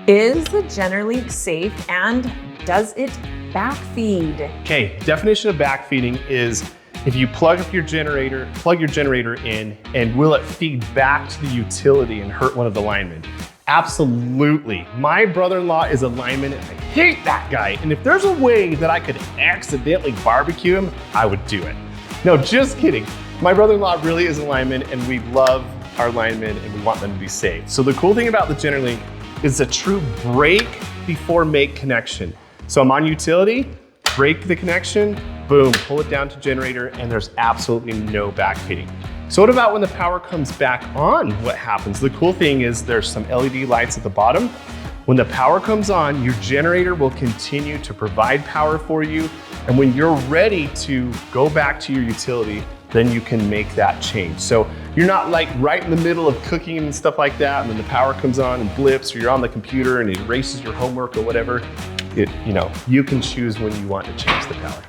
Is the Generlink safe and does it backfeed? Okay, definition of backfeeding is if you plug your generator in, and will it feed back to the utility and hurt one of the linemen? Absolutely. My brother-in-law is a lineman and I hate that guy. And if there's a way that I could accidentally barbecue him, I would do it. No, just kidding. My brother-in-law really is a lineman and we love our linemen and we want them to be safe. So the cool thing about the Generlink is a true break before make connection. So I'm on utility, break the connection, boom, pull it down to generator, and there's absolutely no backfeeding. So what about when the power comes back on? What happens? The cool thing is there's some LED lights at the bottom. When the power comes on, your generator will continue to provide power for you. And when you're ready to go back to your utility, then you can make that change. So you're not like right in the middle of cooking and stuff like that, and then the power comes on and blips, or you're on the computer and it erases your homework or whatever. You can choose when you want to change the power.